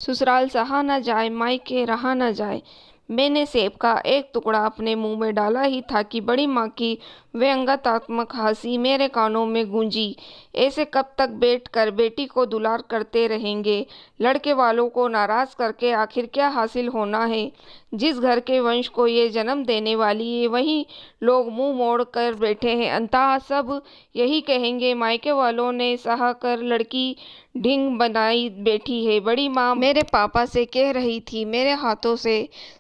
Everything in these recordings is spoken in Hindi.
ससुराल सहा न जाए, मायके रहा न जाए। मैंने सेब का एक टुकड़ा अपने मुंह में डाला ही था कि बड़ी माँ की व्यंग्यात्मक हंसी मेरे कानों में गूंजी। ऐसे कब तक बैठ कर बेटी को दुलार करते रहेंगे? लड़के वालों को नाराज करके आखिर क्या हासिल होना है? जिस घर के वंश को ये जन्म देने वाली है, वही लोग मुंह मोड़ कर बैठे हैं। अंततः सब यही कहेंगे, मायके वालों ने सहा कर लड़की ढींग बनाई बैठी है। बड़ी माँ मेरे पापा से कह रही थी। मेरे हाथों से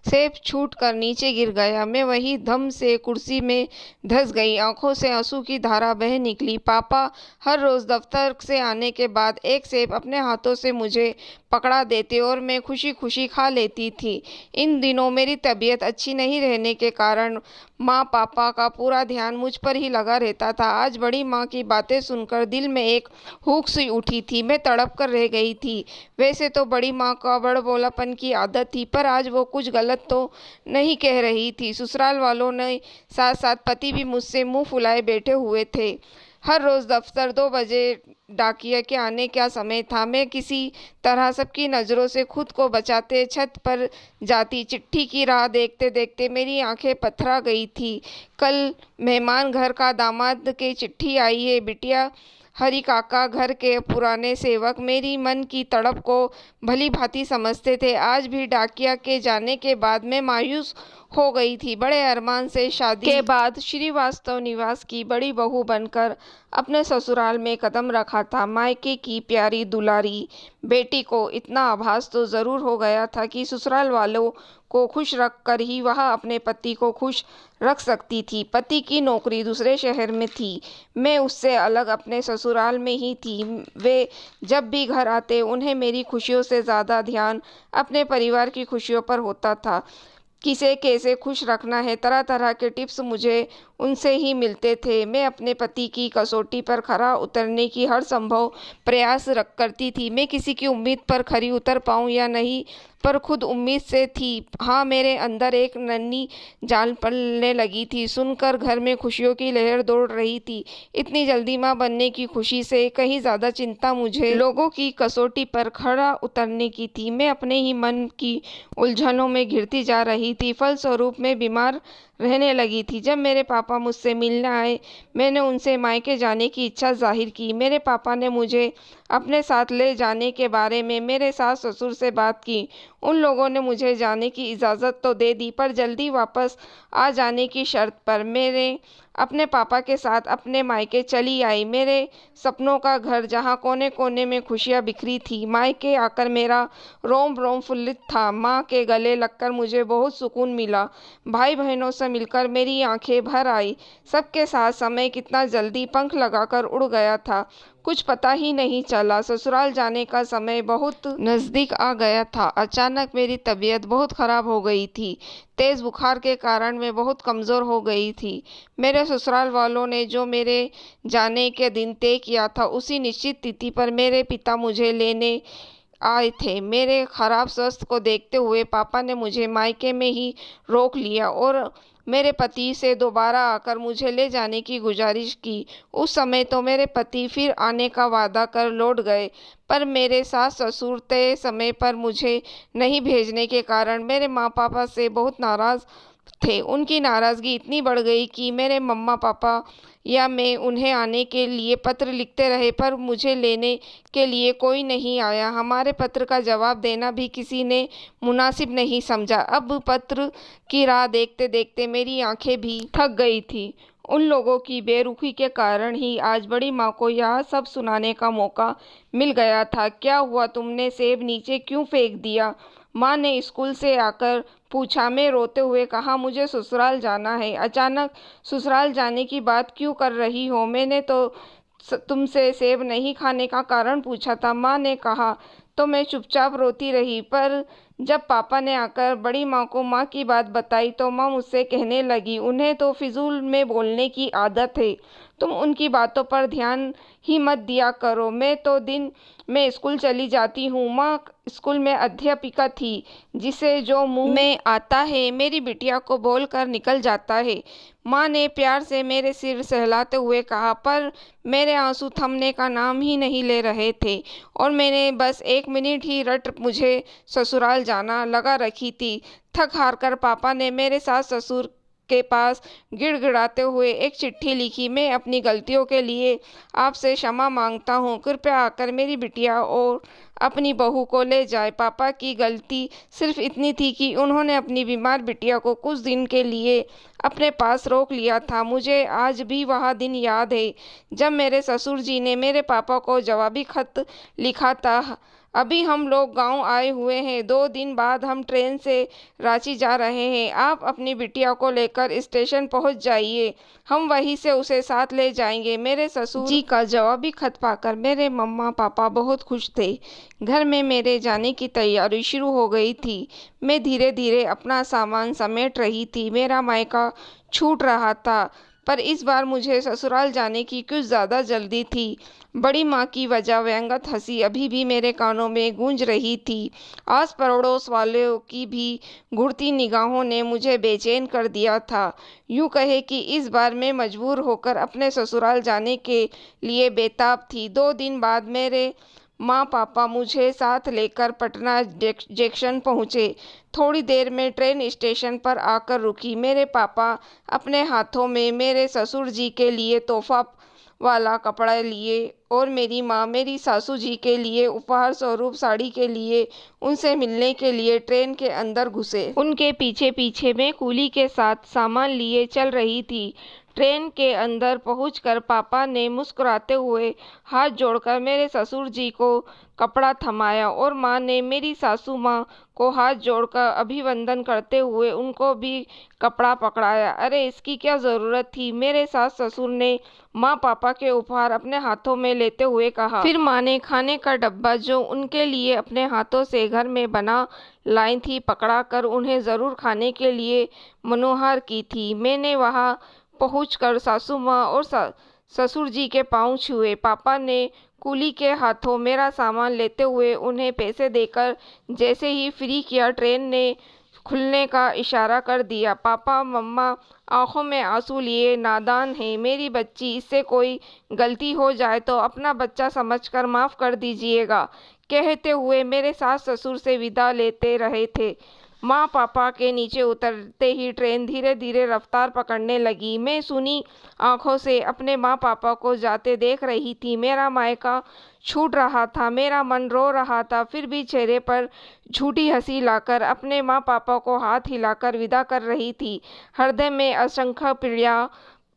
सेब छूट कर नीचे गिर गया। मैं वही धम से कुर्सी में धंस गई। आंखों से आंसू की धारा बह निकली। पापा हर रोज दफ्तर से आने के बाद एक सेब अपने हाथों से मुझे पकड़ा देते और मैं खुशी खुशी खा लेती थी। इन दिनों मेरी तबीयत अच्छी नहीं रहने के कारण माँ पापा का पूरा ध्यान मुझ पर ही लगा रहता था। आज बड़ी माँ की बातें सुनकर दिल में एक हुक सी उठी थी। मैं तड़प कर रह गई थी। वैसे तो बड़ी माँ का बड़बोलापन की आदत थी, पर आज वो कुछ गलत तो नहीं कह रही थी। ससुराल वालों ने साथ साथ पति भी मुझसे मुंह फुलाए बैठे हुए थे। हर रोज दफ्तर 2 बजे डाकिया के आने का समय था। मैं किसी तरह सबकी नज़रों से खुद को बचाते छत पर जाती। चिट्ठी की राह देखते देखते मेरी आंखें पथरा गई थी। कल मेहमान घर का दामाद की चिट्ठी आई है। बिटिया हरी काका घर के पुराने सेवक मेरी मन की तड़प को भली भांति समझते थे। आज भी डाकिया के जाने के बाद मैं मायूस हो गई थी। बड़े अरमान से शादी के बाद श्रीवास्तव निवास की बड़ी बहू बनकर अपने ससुराल में कदम रखा था। मायके की प्यारी दुलारी बेटी को इतना आभास तो जरूर हो गया था कि ससुराल वालों को खुश रख कर ही वह अपने पति को खुश रख सकती थी। पति की नौकरी दूसरे शहर में थी। मैं उससे अलग अपने ससुराल में ही थी। वे जब भी घर आते उन्हें मेरी खुशियों से ज़्यादा ध्यान अपने परिवार की खुशियों पर होता था। किसे कैसे खुश रखना है, तरह तरह के टिप्स मुझे उनसे ही मिलते थे। मैं अपने पति की कसौटी पर खरा उतरने की हर संभव प्रयास करती थी। मैं किसी की उम्मीद पर खरी उतर पाऊँ या नहीं, पर खुद उम्मीद से थी। हाँ, मेरे अंदर एक नन्ही जान पलने लगी थी। सुनकर घर में खुशियों की लहर दौड़ रही थी। इतनी जल्दी माँ बनने की खुशी से कहीं ज़्यादा चिंता मुझे लोगों की कसौटी पर खरा उतरने की थी। मैं अपने ही मन की उलझनों में घिरती जा रही थी। फलस्वरूप मैं बीमार रहने लगी थी। जब मेरे पापा मुझसे मिलने आए, मैंने उनसे मायके जाने की इच्छा जाहिर की। मेरे पापा ने मुझे अपने साथ ले जाने के बारे में मेरे सास ससुर से बात की। उन लोगों ने मुझे जाने की इजाज़त तो दे दी, पर जल्दी वापस आ जाने की शर्त पर। मेरे अपने पापा के साथ अपने मायके चली आई। मेरे सपनों का घर, जहाँ कोने कोने में खुशियाँ बिखरी थी। मायके आकर मेरा रोम रोम फुल्लित था। माँ के गले लगकर मुझे बहुत सुकून मिला। भाई बहनों से मिलकर मेरी आंखें भर आई। सबके साथ समय कितना जल्दी पंख लगाकर उड़ गया था, कुछ पता ही नहीं चला। ससुराल जाने का समय बहुत नज़दीक आ गया था। अचानक मेरी तबीयत बहुत खराब हो गई थी। तेज़ बुखार के कारण मैं बहुत कमज़ोर हो गई थी। मेरे ससुराल वालों ने जो मेरे जाने के दिन तय किया था, उसी निश्चित तिथि पर मेरे पिता मुझे लेने आए थे। मेरे खराब स्वास्थ्य को देखते हुए पापा ने मुझे मायके में ही रोक लिया और मेरे पति से दोबारा आकर मुझे ले जाने की गुजारिश की। उस समय तो मेरे पति फिर आने का वादा कर लौट गए, पर मेरे सास ससुर तय समय पर मुझे नहीं भेजने के कारण मेरे माँ पापा से बहुत नाराज़ थे। उनकी नाराज़गी इतनी बढ़ गई कि मेरे मम्मा पापा या मैं उन्हें आने के लिए पत्र लिखते रहे, पर मुझे लेने के लिए कोई नहीं आया। हमारे पत्र का जवाब देना भी किसी ने मुनासिब नहीं समझा। अब पत्र की राह देखते देखते मेरी आंखें भी थक गई थी। उन लोगों की बेरुखी के कारण ही आज बड़ी माँ को यह सब सुनाने का मौका मिल गया था। क्या हुआ, तुमने सेब नीचे क्यों फेंक दिया? माँ ने स्कूल से आकर पूछा। मैं रोते हुए कहा, मुझे ससुराल जाना है। अचानक ससुराल जाने की बात क्यों कर रही हो? मैंने तो तुमसे सेब नहीं खाने का कारण पूछा था। माँ ने कहा तो मैं चुपचाप रोती रही, पर जब पापा ने आकर बड़ी माँ को माँ की बात बताई तो माँ मुझसे कहने लगी, उन्हें तो फिजूल में बोलने की आदत है, तुम उनकी बातों पर ध्यान ही मत दिया करो। मैं तो दिन में स्कूल चली जाती हूँ। माँ स्कूल में अध्यापिका थी, जिसे जो मुंह में आता है मेरी बिटिया को बोलकर निकल जाता है। माँ ने प्यार से मेरे सिर सहलाते हुए कहा, पर मेरे आंसू थमने का नाम ही नहीं ले रहे थे और मैंने बस 1 मिनट ही रट मुझे ससुराल जाना लगा रखी थी। थक हार कर पापा ने मेरे सास ससुर के पास गिड़गिड़ाते हुए एक चिट्ठी लिखी, मैं अपनी गलतियों के लिए आपसे क्षमा मांगता हूँ, कृपया आकर मेरी बिटिया और अपनी बहू को ले जाए। पापा की गलती सिर्फ इतनी थी कि उन्होंने अपनी बीमार बिटिया को कुछ दिन के लिए अपने पास रोक लिया था। मुझे आज भी वह दिन याद है जब मेरे ससुर जी ने मेरे पापा को जवाबी खत लिखा था, अभी हम लोग गांव आए हुए हैं, 2 दिन बाद हम ट्रेन से रांची जा रहे हैं। आप अपनी बिटिया को लेकर स्टेशन पहुंच जाइए, हम वहीं से उसे साथ ले जाएंगे। मेरे ससुर जी का जवाबी खत पाकर मेरे मम्मा पापा बहुत खुश थे। घर में मेरे जाने की तैयारी शुरू हो गई थी। मैं धीरे धीरे अपना सामान समेट रही थी। मेरा मायका छूट रहा था, पर इस बार मुझे ससुराल जाने की कुछ ज़्यादा जल्दी थी। बड़ी माँ की वजह व्यंगत हंसी अभी भी मेरे कानों में गूंज रही थी। आस पड़ोस वालों की भी घूरती निगाहों ने मुझे बेचैन कर दिया था। यूँ कहे कि इस बार मैं मजबूर होकर अपने ससुराल जाने के लिए बेताब थी। 2 दिन बाद मेरे माँ पापा मुझे साथ लेकर पटना जंक्शन पहुँचे। थोड़ी देर में ट्रेन स्टेशन पर आकर रुकी। मेरे पापा अपने हाथों में मेरे ससुर जी के लिए तोहफा वाला कपड़ा लिए और मेरी माँ मेरी सासू जी के लिए उपहार स्वरूप साड़ी के लिए उनसे मिलने के लिए ट्रेन के अंदर घुसे। उनके पीछे पीछे मैं कुली के साथ सामान लिए चल रही थी। ट्रेन के अंदर पहुंचकर पापा ने मुस्कुराते हुए हाथ जोड़कर मेरे ससुर जी को कपड़ा थमाया और माँ ने मेरी सासू माँ को हाथ जोड़कर अभिवंदन करते हुए उनको भी कपड़ा पकड़ाया। अरे इसकी क्या ज़रूरत थी, मेरे सास ससुर ने माँ पापा के उपहार अपने हाथों में लेते हुए कहा। फिर माँ ने खाने का डब्बा जो उनके लिए अपने हाथों से घर में बना लाई थी पकड़ा कर उन्हें ज़रूर खाने के लिए मनोहार की थी। मैंने वहाँ पहुंचकर सासू माँ और ससुर जी के पाँव छुए। पापा ने कुली के हाथों मेरा सामान लेते हुए उन्हें पैसे देकर जैसे ही फ्री किया, ट्रेन ने खुलने का इशारा कर दिया। पापा मम्मा आंखों में आंसू लिए, नादान है मेरी बच्ची, इससे कोई गलती हो जाए तो अपना बच्चा समझकर माफ़ कर दीजिएगा, कहते हुए मेरे सास ससुर से विदा लेते रहे थे। माँ पापा के नीचे उतरते ही ट्रेन धीरे धीरे रफ्तार पकड़ने लगी। मैं सूनी आंखों से अपने माँ पापा को जाते देख रही थी। मेरा मायका छूट रहा था, मेरा मन रो रहा था, फिर भी चेहरे पर झूठी हंसी लाकर अपने माँ पापा को हाथ हिलाकर विदा कर रही थी। हृदय में असंख्य पीड़ा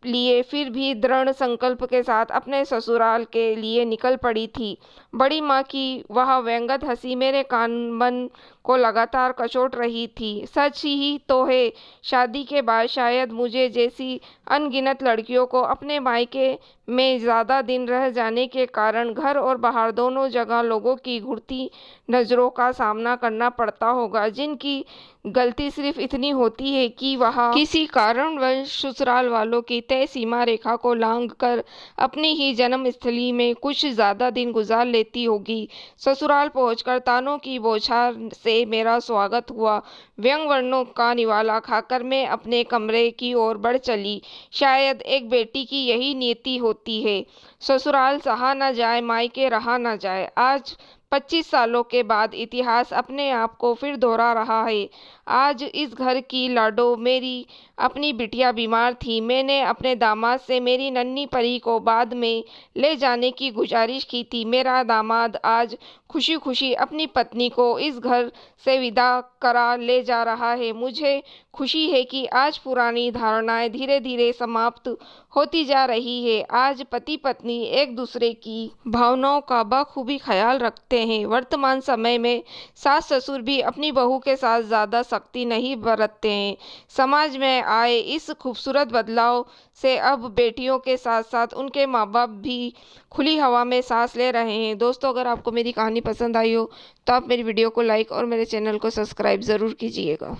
लिए फिर भी दृढ़ संकल्प के साथ अपने ससुराल के लिए निकल पड़ी थी। बड़ी माँ की वह व्यंगत हंसी मेरे कान मन को लगातार कचोट रही थी। सच ही तो है, शादी के बाद शायद मुझे जैसी अनगिनत लड़कियों को अपने मायके में ज़्यादा दिन रह जाने के कारण घर और बाहर दोनों जगह लोगों की घूरती नज़रों का सामना करना पड़ता होगा, जिनकी गलती सिर्फ इतनी होती है कि वह किसी कारणवश ससुराल वालों की तय सीमा रेखा को लांघकर अपनी ही जन्मस्थली में कुछ ज़्यादा दिन गुजार लेती होगी। ससुराल पहुंचकर तानों की बौछार से मेरा स्वागत हुआ। व्यंग वर्णों का निवाला खाकर मैं अपने कमरे की ओर बढ़ चली। शायद एक बेटी की यही नियति होती है, ससुराल सहा न जाए, मायके रहा न जाए। आज 25 सालों के बाद इतिहास अपने आप को फिर दोहरा रहा है। आज इस घर की लाडो मेरी अपनी बिटिया बीमार थी। मैंने अपने दामाद से मेरी नन्ही परी को बाद में ले जाने की गुजारिश की थी। मेरा दामाद आज खुशी खुशी अपनी पत्नी को इस घर से विदा करा ले जा रहा है। मुझे खुशी है कि आज पुरानी धारणाएं धीरे धीरे समाप्त होती जा रही है। आज पति पत्नी एक दूसरे की भावनाओं का बखूबी ख्याल रखते हैं। वर्तमान समय में सास ससुर भी अपनी बहू के साथ ज़्यादा सख्ती नहीं बरतते हैं। समाज में आए इस खूबसूरत बदलाव से अब बेटियों के साथ साथ उनके माँ बाप भी खुली हवा में सांस ले रहे हैं। दोस्तों, अगर आपको मेरी कहानी पसंद आई हो तो आप मेरी वीडियो को लाइक और मेरे चैनल को सब्सक्राइब ज़रूर कीजिएगा।